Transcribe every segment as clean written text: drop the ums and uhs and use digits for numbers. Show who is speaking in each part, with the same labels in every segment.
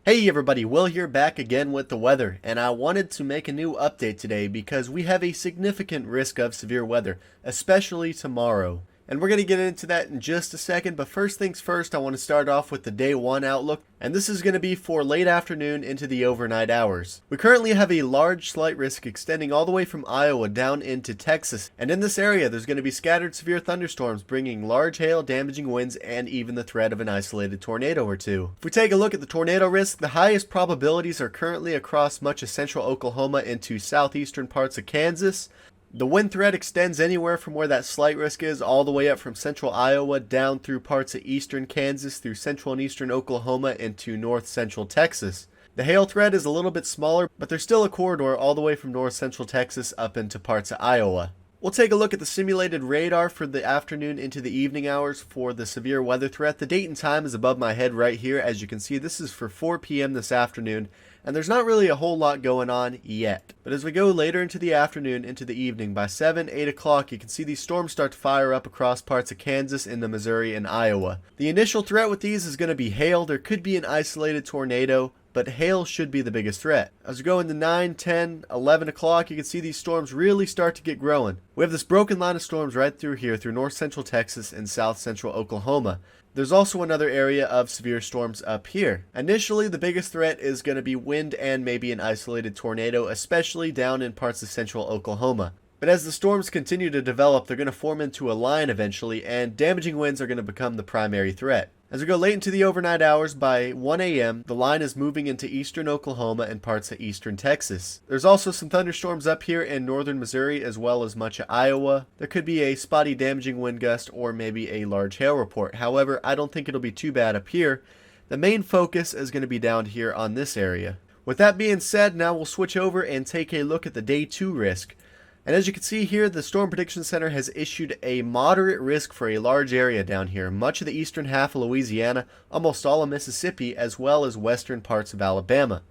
Speaker 1: Hey everybody, Will here back again with the weather, and I wanted to make a new update today because we have a significant risk of severe weather, especially tomorrow. And we're going to get into that in just a second, but first things first, I want to start off with the day one outlook, and this is going to be for late afternoon into the overnight hours. We currently have a large slight risk extending all the way from Iowa down into Texas, and in this area there's going to be scattered severe thunderstorms bringing large hail, damaging winds, and even the threat of an isolated tornado or two. If we take a look at the tornado risk, the highest probabilities are currently across much of central Oklahoma into southeastern parts of Kansas. The wind threat extends anywhere from where that slight risk is all the way up from central Iowa down through parts of eastern Kansas through central and eastern Oklahoma into north central Texas. The hail threat is a little bit smaller, but there's still a corridor all the way from north central Texas up into parts of Iowa. We'll take a look at the simulated radar for the afternoon into the evening hours for the severe weather threat. The date and time is above my head right here. As you can see, this is for 4 p.m. this afternoon, and there's not really a whole lot going on yet. But as we go later into the afternoon, into the evening, by 7, 8 o'clock, you can see these storms start to fire up across parts of Kansas into Missouri and Iowa. The initial threat with these is going to be hail. There could be an isolated tornado, but hail should be the biggest threat. As we go into 9, 10, 11 o'clock, you can see these storms really start to get growing. We have this broken line of storms right through here, through north central Texas and south central Oklahoma. There's also another area of severe storms up here. Initially, the biggest threat is going to be wind and maybe an isolated tornado, especially down in parts of central Oklahoma. But as the storms continue to develop, they're going to form into a line eventually, and damaging winds are going to become the primary threat. As we go late into the overnight hours, by 1 a.m., the line is moving into eastern Oklahoma and parts of eastern Texas. There's also some thunderstorms up here in northern Missouri as well as much of Iowa. There could be a spotty damaging wind gust or maybe a large hail report. However, I don't think it'll be too bad up here. The main focus is going to be down here on this area. With that being said, now we'll switch over and take a look at the day 2 risk. And as you can see here, the Storm Prediction Center has issued a moderate risk for a large area down here. Much of the eastern half of Louisiana, almost all of Mississippi, as well as western parts of Alabama.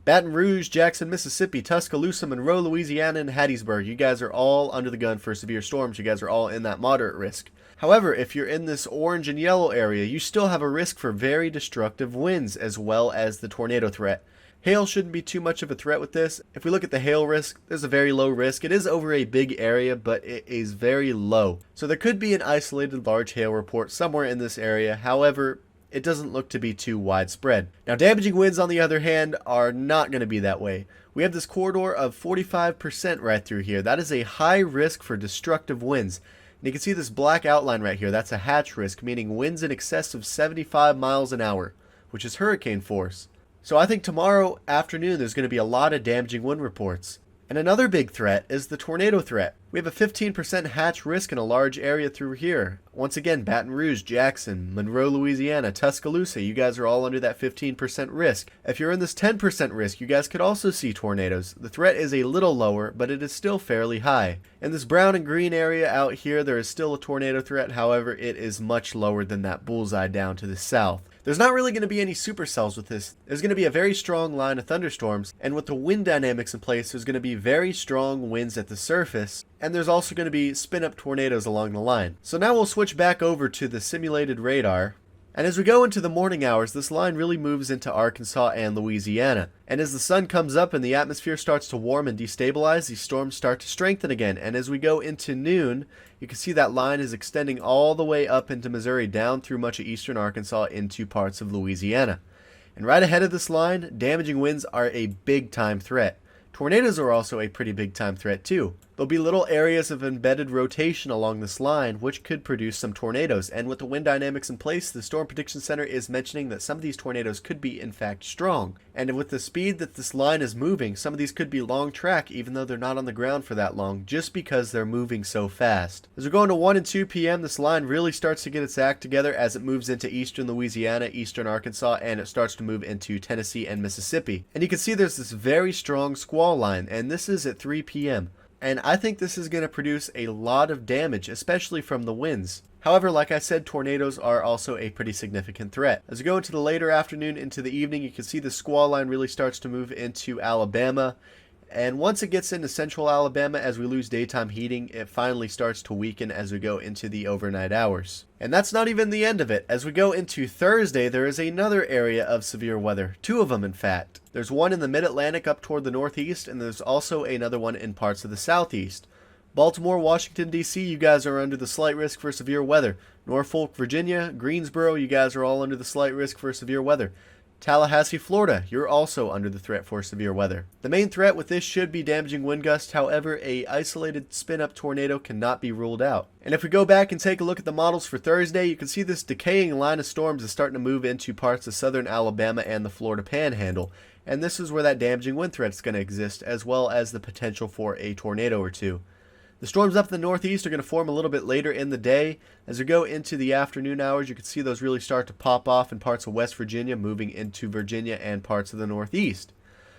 Speaker 1: Baton Rouge, Jackson, Mississippi, Tuscaloosa, Monroe, Louisiana, and Hattiesburg. You guys are all under the gun for severe storms. You guys are all in that moderate risk. However, if you're in this orange and yellow area, you still have a risk for very destructive winds as well as the tornado threat. Hail shouldn't be too much of a threat with this. If we look at the hail risk, there's a very low risk. It is over a big area, but it is very low. So there could be an isolated large hail report somewhere in this area. However, it doesn't look to be too widespread. Now, damaging winds, on the other hand, are not going to be that way. We have this corridor of 45% right through here. That is a high risk for destructive winds. And you can see this black outline right here. That's a hatch risk, meaning winds in excess of 75 miles an hour, which is hurricane force. So I think tomorrow afternoon there's going to be a lot of damaging wind reports. And another big threat is the tornado threat. We have a 15% hatch risk in a large area through here. Once again, Baton Rouge, Jackson, Monroe, Louisiana, Tuscaloosa, you guys are all under that 15% risk. If you're in this 10% risk, you guys could also see tornadoes. The threat is a little lower, but it is still fairly high. In this brown and green area out here, there is still a tornado threat. However, it is much lower than that bullseye down to the south. There's not really going to be any supercells with this. There's going to be a very strong line of thunderstorms, and with the wind dynamics in place, there's going to be very strong winds at the surface, and there's also going to be spin-up tornadoes along the line. So now we'll switch back over to the simulated radar. And as we go into the morning hours, this line really moves into Arkansas and Louisiana. And as the sun comes up and the atmosphere starts to warm and destabilize, these storms start to strengthen again. And as we go into noon, you can see that line is extending all the way up into Missouri, down through much of eastern Arkansas into parts of Louisiana. And right ahead of this line, damaging winds are a big time threat. Tornadoes are also a pretty big time threat too. There'll be little areas of embedded rotation along this line which could produce some tornadoes, and with the wind dynamics in place, the Storm Prediction Center is mentioning that some of these tornadoes could be in fact strong. And with the speed that this line is moving, some of these could be long track even though they're not on the ground for that long, just because they're moving so fast. As we're going to 1 and 2 p.m., this line really starts to get its act together as it moves into eastern Louisiana, eastern Arkansas, and it starts to move into Tennessee and Mississippi. And you can see there's this very strong squall line, and this is at 3 p.m. And I think this is going to produce a lot of damage, especially from the winds. However, like I said, tornadoes are also a pretty significant threat. As we go into the later afternoon into the evening, you can see the squall line really starts to move into Alabama. and once it gets into central Alabama, as we lose daytime heating, it finally starts to weaken as we go into the overnight hours. And that's not even the end of it. As we go into Thursday, there is another area of severe weather. Two of them, in fact. There's one in the mid-Atlantic up toward the northeast, and there's also another one in parts of the southeast. Baltimore, Washington, D.C., you guys are under the slight risk for severe weather. Norfolk, Virginia, Greensboro, you guys are all under the slight risk for severe weather. Tallahassee, Florida, you're also under the threat for severe weather. The main threat with this should be damaging wind gusts. However, a isolated spin-up tornado cannot be ruled out. And if we go back and take a look at the models for Thursday, you can see this decaying line of storms is starting to move into parts of southern Alabama and the Florida Panhandle. And this is where that damaging wind threat is going to exist, as well as the potential for a tornado or two. The storms up in the northeast are going to form a little bit later in the day. As we go into the afternoon hours, you can see those really start to pop off in parts of West Virginia, moving into Virginia and parts of the northeast.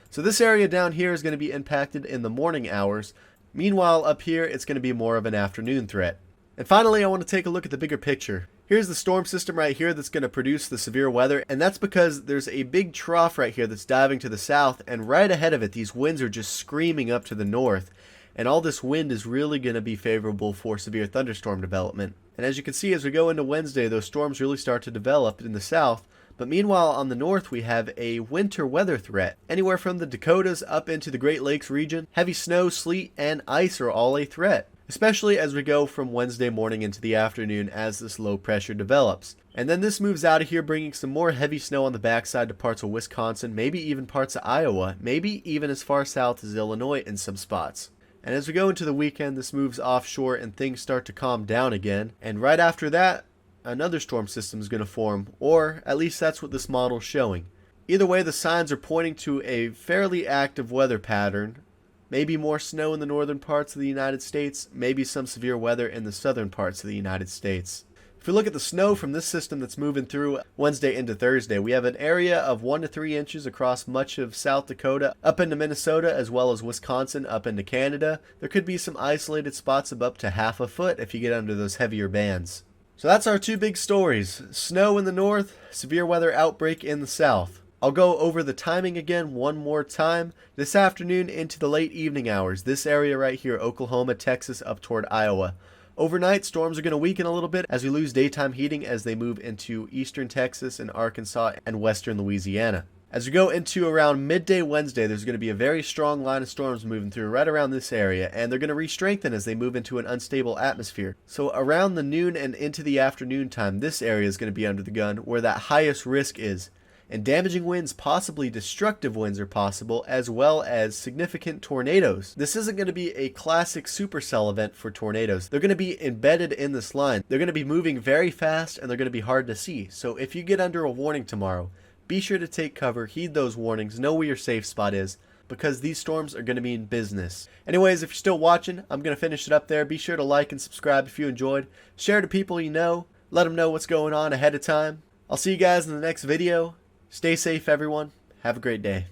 Speaker 1: So this area down here is going to be impacted in the morning hours. Meanwhile, up here, it's going to be more of an afternoon threat. And finally, I want to take a look at the bigger picture. Here's the storm system right here that's going to produce the severe weather, and that's because there's a big trough right here that's diving to the south, and right ahead of it, these winds are just screaming up to the north. And all this wind is really going to be favorable for severe thunderstorm development. And as you can see, as we go into Wednesday, those storms really start to develop in the south. But meanwhile, on the north, we have a winter weather threat. Anywhere from the Dakotas up into the Great Lakes region, heavy snow, sleet, and ice are all a threat. Especially as we go from Wednesday morning into the afternoon as this low pressure develops. And then this moves out of here, bringing some more heavy snow on the backside to parts of Wisconsin, maybe even parts of Iowa, maybe even as far south as Illinois in some spots. And as we go into the weekend, this moves offshore and things start to calm down again. And right after that, another storm system is going to form, or at least that's what this model is showing. Either way, the signs are pointing to a fairly active weather pattern. Maybe more snow in the northern parts of the United States, maybe some severe weather in the southern parts of the United States. If we look at the snow from this system that's moving through Wednesday into Thursday, we have an area of 1 to 3 inches across much of South Dakota, up into Minnesota, as well as Wisconsin, up into Canada. There could be some isolated spots of up to half a foot if you get under those heavier bands. So that's our two big stories. Snow in the north, severe weather outbreak in the south. I'll go over the timing again one more time. This afternoon into the late evening hours, this area right here, Oklahoma, Texas, up toward Iowa. Overnight, storms are going to weaken a little bit as we lose daytime heating as they move into eastern Texas and Arkansas and western Louisiana. As we go into around midday Wednesday, there's going to be a very strong line of storms moving through right around this area, and they're going to re-strengthen as they move into an unstable atmosphere. So around the noon and into the afternoon time, this area is going to be under the gun where that highest risk is. And damaging winds, possibly destructive winds, are possible, as well as significant tornadoes. This isn't going to be a classic supercell event for tornadoes. They're going to be embedded in this line. They're going to be moving very fast, and they're going to be hard to see. So if you get under a warning tomorrow, be sure to take cover, heed those warnings, know where your safe spot is, because these storms are going to mean business. Anyways, if you're still watching, I'm going to finish it up there. Be sure to like and subscribe if you enjoyed. Share to people you know. Let them know what's going on ahead of time. I'll see you guys in the next video. Stay safe, everyone. Have a great day.